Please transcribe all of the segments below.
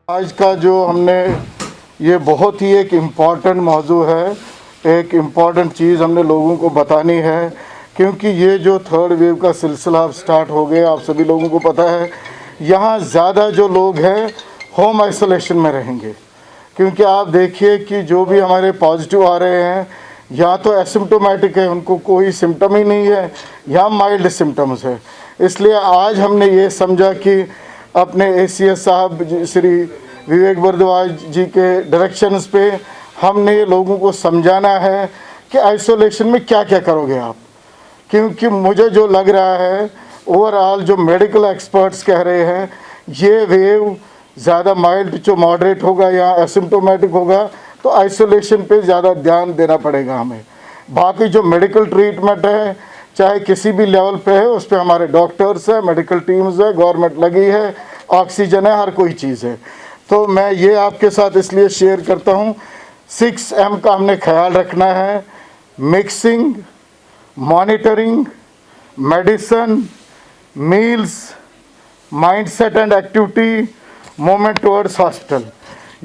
आज का जो हमने ये बहुत ही एक इम्पॉर्टेंट मौजू है, एक इम्पॉर्टेंट चीज़ हमने लोगों को बतानी है, क्योंकि ये जो थर्ड वेव का सिलसिला अब स्टार्ट हो गया, आप सभी लोगों को पता है। यहाँ ज़्यादा जो लोग हैं होम आइसोलेशन में रहेंगे, क्योंकि आप देखिए कि जो भी हमारे पॉजिटिव आ रहे हैं या तो एसिम्टोमेटिक है, उनको कोई सिम्टम ही नहीं है, या माइल्ड सिम्टम्स है। इसलिए आज हमने ये समझा कि अपने ACS साहब श्री विवेक भारद्वाज जी के डायरेक्शंस पे हमने ये लोगों को समझाना है कि आइसोलेशन में क्या क्या करोगे आप। क्योंकि मुझे जो लग रहा है ओवरऑल जो मेडिकल एक्सपर्ट्स कह रहे हैं, ये वेव ज़्यादा माइल्ड जो मॉडरेट होगा या एसिम्टोमेटिक होगा, तो आइसोलेशन पे ज़्यादा ध्यान देना पड़ेगा हमें। बाकी जो मेडिकल ट्रीटमेंट है, चाहे किसी भी लेवल पे है, उस पर हमारे डॉक्टर्स है, मेडिकल टीम्स है, गवर्नमेंट लगी है, ऑक्सीजन है, हर कोई चीज़ है। तो मैं ये आपके साथ इसलिए शेयर करता हूँ, 6M का हमने ख्याल रखना है। Mixing, monitoring, medicine, meals, mindset and activity, movement towards hospital.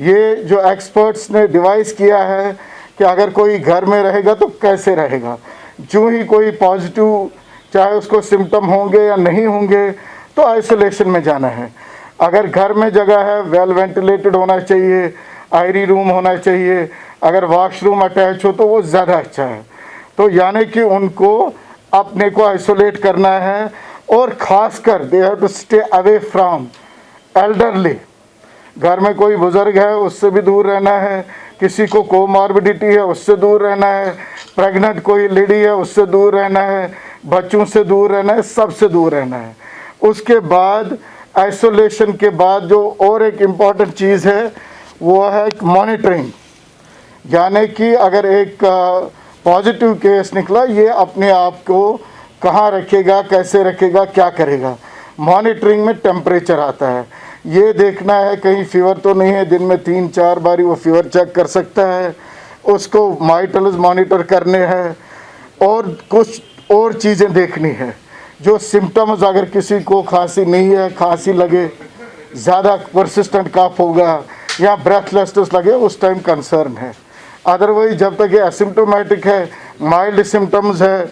ये जो एक्सपर्ट्स ने डिवाइस किया है कि अगर कोई घर में रहेगा तो कैसे रहेगा। जो ही कोई पॉजिटिव, चाहे उसको सिम्टम होंगे या नहीं होंगे, तो आइसोलेशन में जाना है। अगर घर में जगह है, वेल वेंटिलेटेड होना चाहिए, आयरी रूम होना चाहिए, अगर वॉशरूम अटैच हो तो वो ज़्यादा अच्छा है। तो यानी कि उनको अपने को आइसोलेट करना है, और ख़ासकर they have to stay away from elderly. घर में कोई बुज़ुर्ग है उससे भी दूर रहना है, किसी को कोमॉर्बिडिटी है उससे दूर रहना है, प्रेग्नेंट कोई लेडी है उससे दूर रहना है, बच्चों से दूर रहना है, सबसे दूर रहना है। उसके बाद आइसोलेशन के बाद जो और एक इम्पॉर्टेंट चीज़ है वो है मॉनिटरिंग। यानी कि अगर एक पॉजिटिव केस निकला, ये अपने आप को कहाँ रखेगा, कैसे रखेगा, क्या करेगा। मॉनिटरिंग में टेम्परेचर आता है, ये देखना है कहीं फीवर तो नहीं है। दिन में 3-4 बारी वो फीवर चेक कर सकता है, उसको वाइटल्स मॉनिटर करने हैं, और कुछ और चीज़ें देखनी है। जो सिम्टम्स, अगर किसी को खांसी नहीं है, खांसी लगे, ज़्यादा परसिस्टेंट कफ होगा या ब्रेथलेसनेस लगे, उस टाइम कंसर्न है। अदरवाइज जब तक ये एसिम्टोमेटिक है, माइल्ड सिम्टम्स है,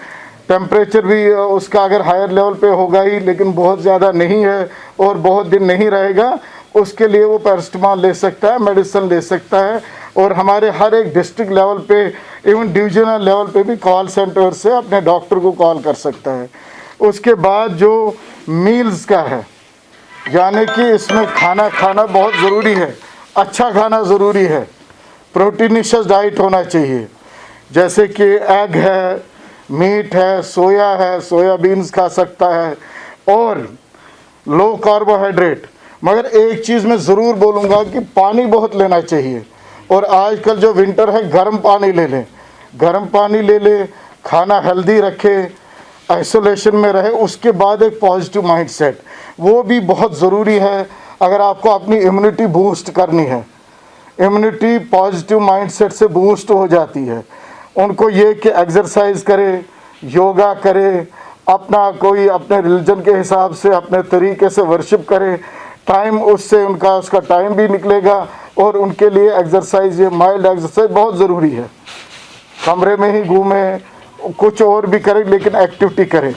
टेम्परेचर भी उसका अगर हायर लेवल पे होगा ही, लेकिन बहुत ज़्यादा नहीं है और बहुत दिन नहीं रहेगा, उसके लिए वो पैरासिटामोल ले सकता है, मेडिसिन ले सकता है। और हमारे हर एक डिस्ट्रिक्ट लेवल पे, इवन डिविजनल लेवल पे भी कॉल सेंटर से अपने डॉक्टर को कॉल कर सकता है। उसके बाद जो मील्स का है, यानी कि इसमें खाना बहुत ज़रूरी है, अच्छा खाना ज़रूरी है, प्रोटीनिशियस डाइट होना चाहिए। जैसे कि एग है, मीट है, सोया है, सोयाबीन्स खा सकता है, और लो कार्बोहाइड्रेट। मगर एक चीज़ मैं ज़रूर बोलूँगा कि पानी बहुत लेना चाहिए। और आजकल जो विंटर है, गर्म पानी ले लें, गर्म पानी ले लें, खाना हेल्दी रखे, आइसोलेशन में रहे। उसके बाद एक पॉजिटिव माइंडसेट, वो भी बहुत ज़रूरी है। अगर आपको अपनी इम्यूनिटी बूस्ट करनी है, इम्यूनिटी पॉजिटिव माइंडसेट से बूस्ट हो जाती है। उनको ये कि एक्सरसाइज करे, योगा करे, अपना कोई अपने रिलीजन के हिसाब से अपने तरीके से वर्शिप करे, टाइम उससे उसका टाइम भी निकलेगा, और उनके लिए एक्सरसाइज, ये माइल्ड एक्सरसाइज बहुत ज़रूरी है। कमरे में ही घूमें, कुछ और भी करें, लेकिन एक्टिविटी करें।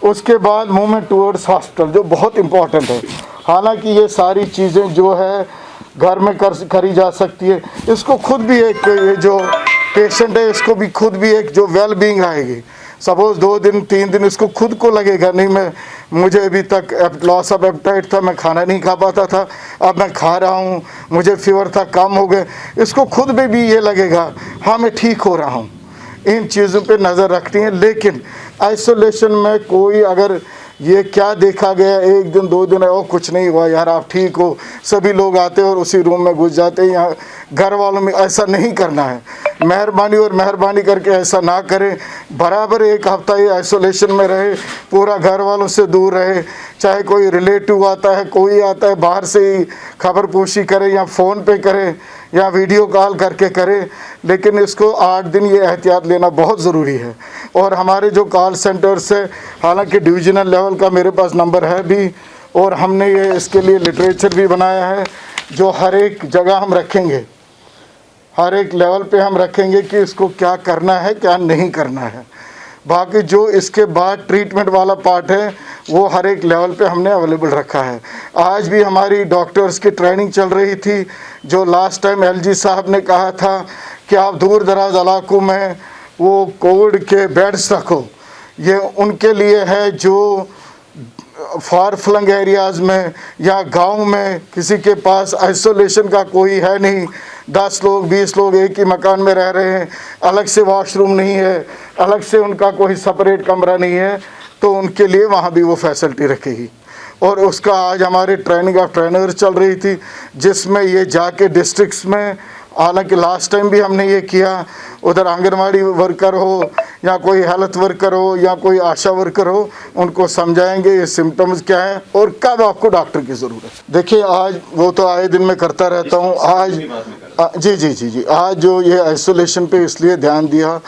उसके बाद मूवमेंट टुवर्ड्स हॉस्पिटल, जो बहुत इम्पॉर्टेंट है। हालांकि ये सारी चीज़ें जो है घर में करी जा सकती है। इसको खुद भी एक, ये जो पेशेंट है इसको भी खुद भी एक जो वेल बीइंग आएगी। सपोज़ 2 दिन 3 दिन इसको खुद को लगेगा, नहीं मुझे अभी तक लॉस ऑफ एपेटाइट था, मैं खाना नहीं खा पाता था, अब मैं खा रहा हूँ, मुझे फीवर था, कम हो गए। इसको खुद में भी ये लगेगा, हाँ मैं ठीक हो रहा हूँ। इन चीज़ों पे नज़र रखती हैं। लेकिन आइसोलेशन में कोई अगर ये क्या देखा गया, 1 दिन 2 दिन है, और कुछ नहीं हुआ यार, आप ठीक हो, सभी लोग आते हैं और उसी रूम में घुस जाते हैं। यहाँ घर वालों में ऐसा नहीं करना है। मेहरबानी करके ऐसा ना करें। बराबर 1 हफ्ता ये आइसोलेशन में रहे, पूरा घर वालों से दूर रहे। चाहे कोई रिलेटिव आता है, कोई आता है बाहर से ही, खबर पूछी करे या फ़ोन पे करे या वीडियो कॉल करके करे, लेकिन इसको 8 दिन ये एहतियात लेना बहुत ज़रूरी है। और हमारे जो कॉल सेंटर्स है, हालांकि डिविजनल लेवल का मेरे पास नंबर है भी, और हमने ये इसके लिए लिटरेचर भी बनाया है जो हर एक जगह हम रखेंगे, हर एक लेवल पे हम रखेंगे कि इसको क्या करना है क्या नहीं करना है। बाकी जो इसके बाद ट्रीटमेंट वाला पार्ट है वो हर एक लेवल पे हमने अवेलेबल रखा है। आज भी हमारी डॉक्टर्स की ट्रेनिंग चल रही थी। जो लास्ट टाइम एलजी साहब ने कहा था कि आप दूर दराज इलाकों में वो कोविड के बेड्स रखो, ये उनके लिए है जो फार फ्लंग एरियाज़ में या गांव में किसी के पास आइसोलेशन का कोई है नहीं, 10 लोग 20 लोग एक ही मकान में रह रहे हैं, अलग से वॉशरूम नहीं है, अलग से उनका कोई सेपरेट कमरा नहीं है, तो उनके लिए वहाँ भी वो फैसिलिटी रखेगी। और उसका आज हमारे ट्रेनिंग ऑफ ट्रेनर चल रही थी, जिसमें ये जाके डिस्ट्रिक्ट्स में, हालांकि लास्ट टाइम भी हमने ये किया, उधर आंगनवाड़ी वर्कर हो या कोई हेल्थ वर्कर हो या कोई आशा वर्कर हो, उनको समझाएंगे ये सिम्टम्स क्या है और कब आपको डॉक्टर की ज़रूरत है। देखिए आज वो तो आए दिन मैं करता रहता हूँ। आज जी आज जो ये आइसोलेशन पे इसलिए ध्यान दिया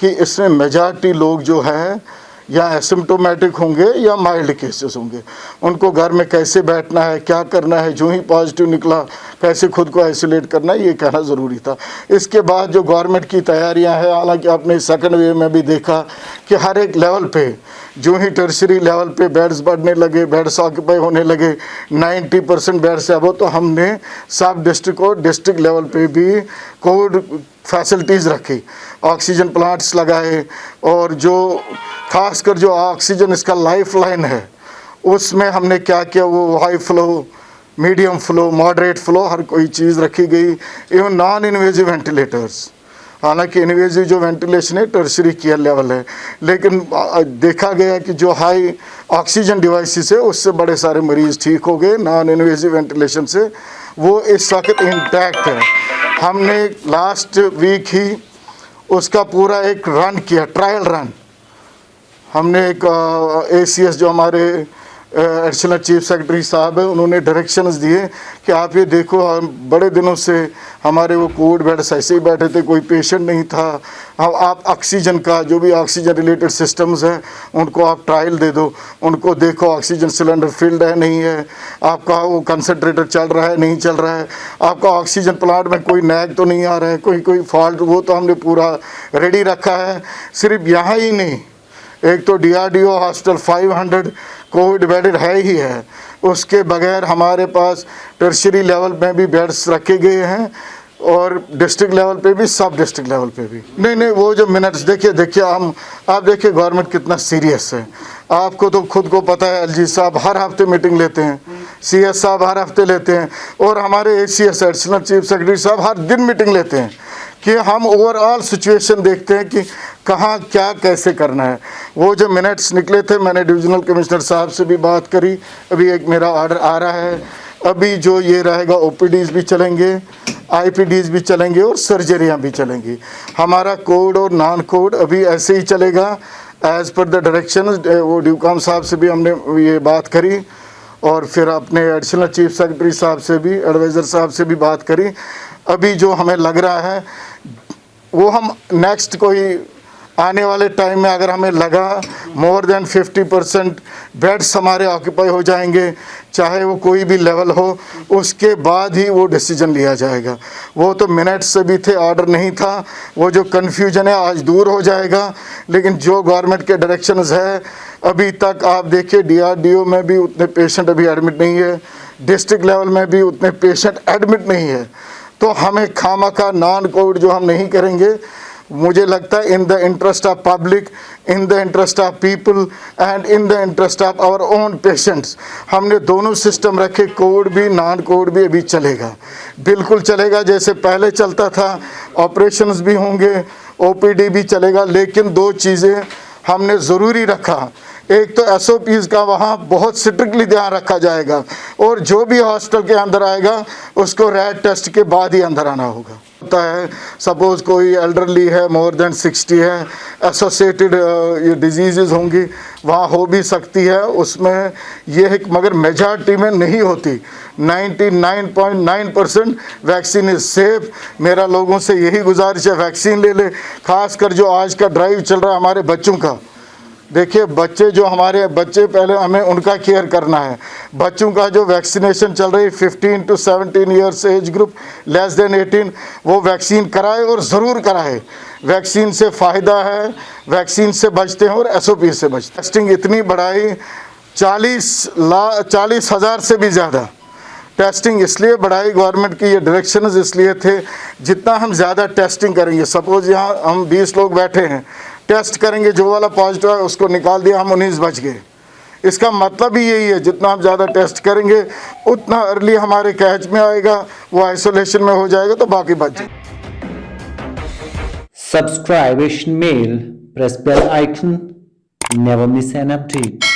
कि इसमें मेजॉरिटी लोग जो है या एसिम्टोमेटिक होंगे या माइल्ड केसेस होंगे, उनको घर में कैसे बैठना है, क्या करना है, जो ही पॉजिटिव निकला कैसे खुद को आइसोलेट करना है, ये कहना ज़रूरी था। इसके बाद जो गवर्नमेंट की तैयारियां हैं, हालांकि आपने सेकंड वेव में भी देखा कि हर एक लेवल पे जो ही टर्शरी लेवल पे बेड्स बढ़ने लगे, बेड्स ऑक्यूपाई होने लगे, 90% बेड्स से अब, तो हमने सब डिस्ट्रिक्ट और डिस्ट्रिक्ट लेवल पे भी कोविड फैसिलिटीज़ रखी, ऑक्सीजन प्लांट्स लगाए, और जो खासकर जो ऑक्सीजन इसका लाइफ लाइन है उसमें हमने क्या किया, वो high flow, medium flow, moderate flow, हर कोई चीज़ रखी गई। इवन नॉन इन्वेजिव वेंटिलेटर्स, हालांकि इन्वेजिव जो वेंटिलेशन है टर्शरी केयर लेवल है, लेकिन देखा गया कि जो हाई ऑक्सीजन डिवाइसेस है उससे बड़े सारे मरीज़ ठीक हो गए, नॉन इन्वेजिव वेंटिलेशन से, वो इस वक्त इंटैक्ट है। हमने लास्ट वीक ही उसका पूरा एक रन किया, ट्रायल रन। हमने एक ACS जो हमारे एडिशनल चीफ सेक्रेटरी साहब है, उन्होंने डायरेक्शंस दिए कि आप ये देखो, बड़े दिनों से हमारे वो कोविड बेड्स ऐसे ही बैठे थे, कोई पेशेंट नहीं था, आप ऑक्सीजन का जो भी ऑक्सीजन रिलेटेड सिस्टम्स हैं उनको आप ट्रायल दे दो, उनको देखो ऑक्सीजन सिलेंडर फिल्ड है नहीं है, आपका वो कंसनट्रेटर चल रहा है नहीं चल रहा है, आपका ऑक्सीजन प्लांट में कोई नैग तो नहीं आ रहा है, कोई फॉल्ट, वो तो हमने पूरा रेडी रखा है। सिर्फ यहाँ ही नहीं, एक तो DRDO हॉस्पिटल 500 कोविड बेडेड है ही है, उसके बगैर हमारे पास टर्शरी लेवल में भी बेड्स रखे गए हैं और डिस्ट्रिक्ट लेवल पे भी, सब डिस्ट्रिक्ट लेवल पे भी। नहीं वो जो मिनट्स देखिए आप देखिए गवर्नमेंट कितना सीरियस है। आपको तो खुद को पता है, LG साहब हर हफ्ते मीटिंग लेते हैं, CS साहब हर हफ्ते लेते हैं, और हमारे ACS एडिशनल चीफ सेक्रेटरी साहब हर दिन मीटिंग लेते हैं कि हम ओवरऑल सिचुएशन देखते हैं कि कहाँ क्या कैसे करना है। वो जो मिनट्स निकले थे, मैंने डिविजनल कमिश्नर साहब से भी बात करी, अभी एक मेरा ऑर्डर आ रहा है, अभी जो ये रहेगा OPDs भी चलेंगे, IPDs भी चलेंगे और सर्जरियाँ भी चलेंगी। हमारा कोविड और नॉन कोविड अभी ऐसे ही चलेगा एज़ पर द डायरेक्शन। वो ड्यूकॉम साहब से भी हमने ये बात करी और फिर अपने एडिशनल चीफ सेक्रेटरी साहब से भी, एडवाइज़र साहब से भी बात करी। अभी जो हमें लग रहा है वो हम नेक्स्ट कोई आने वाले टाइम में अगर हमें लगा मोर देन 50% बेड्स हमारे ऑक्यूपाई हो जाएंगे, चाहे वो कोई भी लेवल हो, उसके बाद ही वो डिसीजन लिया जाएगा। वो तो मिनट्स से भी थे, ऑर्डर नहीं था। वो जो कन्फ्यूजन है आज दूर हो जाएगा, लेकिन जो गवर्नमेंट के डायरेक्शंस है, अभी तक आप देखिए DRDO में भी उतने पेशेंट अभी एडमिट नहीं है, डिस्ट्रिक्ट लेवल में भी उतने पेशेंट एडमिट नहीं है। तो हमें खामखा नॉन कोविड जो हम नहीं करेंगे, मुझे लगता है in the interest of public, in the interest of people and in the interest of our own patients, हमने दोनों सिस्टम रखे, कोविड भी नॉन कोविड भी अभी चलेगा, बिल्कुल चलेगा जैसे पहले चलता था। ऑपरेशंस भी होंगे, OPD भी चलेगा, लेकिन दो चीज़ें हमने ज़रूरी रखा। एक तो SOPs का वहाँ बहुत स्ट्रिक्टली ध्यान रखा जाएगा, और जो भी हॉस्पिटल के अंदर आएगा उसको रैट टेस्ट के बाद ही अंदर आना होगा। होता है सपोज़ कोई एल्डरली है, मोर देन 60 है, एसोसिएटेड ये डिजीज़ होंगी, वहाँ हो भी सकती है, उसमें ये है, मगर मेजॉरिटी में नहीं होती। 99.9% वैक्सीन इज़ सेफ़। मेरा लोगों से यही गुजारिश है, वैक्सीन ले ले। ख़ासकर जो आज का ड्राइव चल रहा है हमारे बच्चों का, देखिए बच्चे जो हमारे बच्चे पहले हमें उनका केयर करना है। बच्चों का जो वैक्सीनेशन चल रही है 15 to 17 years age group less than 18, वो वैक्सीन कराए और ज़रूर कराए। वैक्सीन से फ़ायदा है, वैक्सीन से बचते हैं और SOP से बचते हैं। टेस्टिंग इतनी बढ़ाई 40,000 से भी ज़्यादा टेस्टिंग इसलिए बढ़ाई, गवर्नमेंट की ये डायरेक्शंस इसलिए थे जितना हम ज़्यादा टेस्टिंग करेंगे, सपोज़ यहाँ हम 20 लोग बैठे हैं, टेस्ट करेंगे, जो वाला पॉजिटिव है उसको निकाल दिया, हम 19 बच गए। इसका मतलब ही यही है, जितना हम ज़्यादा टेस्ट करेंगे उतना अर्ली हमारे कैच में आएगा, वो आइसोलेशन में हो जाएगा तो बाकी बच जाए। Subscribe Asian Mail, press bell icon, never miss an update.